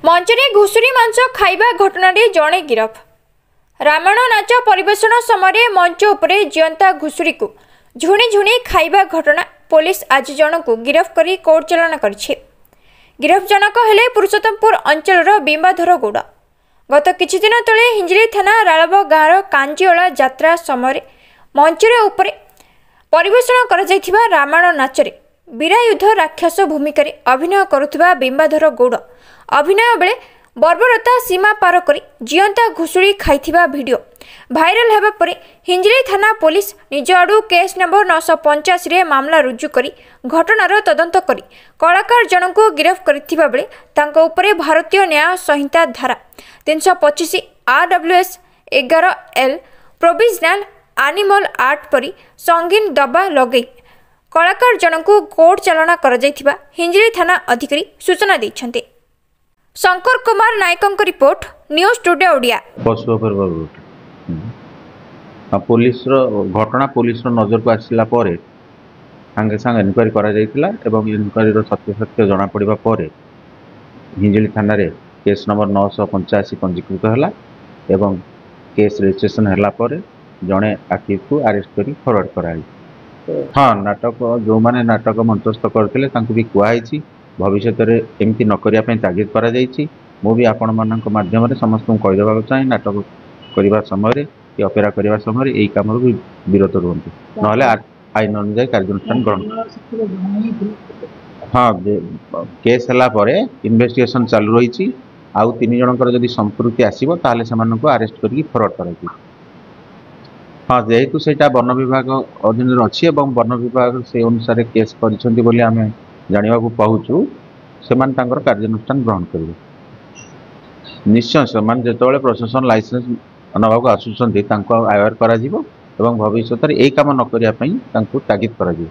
मंचरे घुसुरी मांस खाइबा घटना जड़े गिरफ। रामायण नाच परिवेषण समय मंच उपरे जियंता घुसुरी को झुणी झुणी खाइबा घटना पुलिस आज जन को गिरफ कर कोर्ट चालाण कर। गिरफ जनक हेले पुरुषोत्तमपुर अंचल बिंबाधर गौड़। गत किछि दिन तले हिंजली थाना राळब गाँवर कांजीओला यात्रा समय मंचरे उपरे परिवेषण कर रामायण नाचरे वीरायुद्ध राक्षस भूमिका अभिनय करुवा बिंबाधर गौड़ अभिनय बेले बर्बरता सीमा पार कर जियंता घुसुड़ी खाइथिबा भिडियो भाइराल हेबा परे हिंजली थाना पुलिस निज आडू केस नंबर 985 रे मामला रुजु करी घटनार तदंत करी कलाकार जनक गिरफ करथिबा बेले तांको उपरे भारतीय न्याय संहिता धारा 325 RWS 11L provisional animal act परी संगीन दबा लगई कलाकार जनक कोर्ट चालाण कर हिंजली थाना अधिकारी सूचना दैछन्ते। शंकर कुमार नायकंक report news today Odia. Police घटना पुलिस नजर को आसला परे सांगे सांगे इनक्वारी करा जायतिला एवं इनक्वारी सत्य सत्य जना पड़िबा परे हिंजली थाना रे केस नंबर 985 पंजीकृत हला एवं केस रजिस्ट्रेशन हला परे जणे आखि को अरेस्ट करी फॉरवर्ड कराई। हाँ, नाटक जो माने नाटक मंचस्थ करथिले तांको भी कुआइछि भविष्य में एमती न करने तागिद करा जाइछि। मु भी आपण मानक माध्यम रे समस्त को कहि देबा चाहे नाटक करबा समय कि अपेरा करबा समय एई काम भी विरत रुहंतु नहले आईन अनुसार कार्यानुष्ठान ग्रहण। हाँ, केस हला परे इन्वेस्टिगेशन चालू रही आउ 3 जनकर जदि संपृक्ति आसीबो ताले सेमान को अरेस्ट करके फॉरवर्ड कराइछि। हाँ, जेहेतु सेटा वन विभाग अधीन अच्छी एवं वन विभाग से अनुसार केस करिसेंती बोली आमे जानिबा को पाउछु सेमान तांकर कार्यानुष्ठान ग्रहण करिवे। निश्चय सेमान जेतबेले प्रशासन लाइसेंस नबाको आसुछंती तांको अवेयर करा जिवो एवं भविष्य रे एई काम न करिया पई तांको तागिद करा जिवो।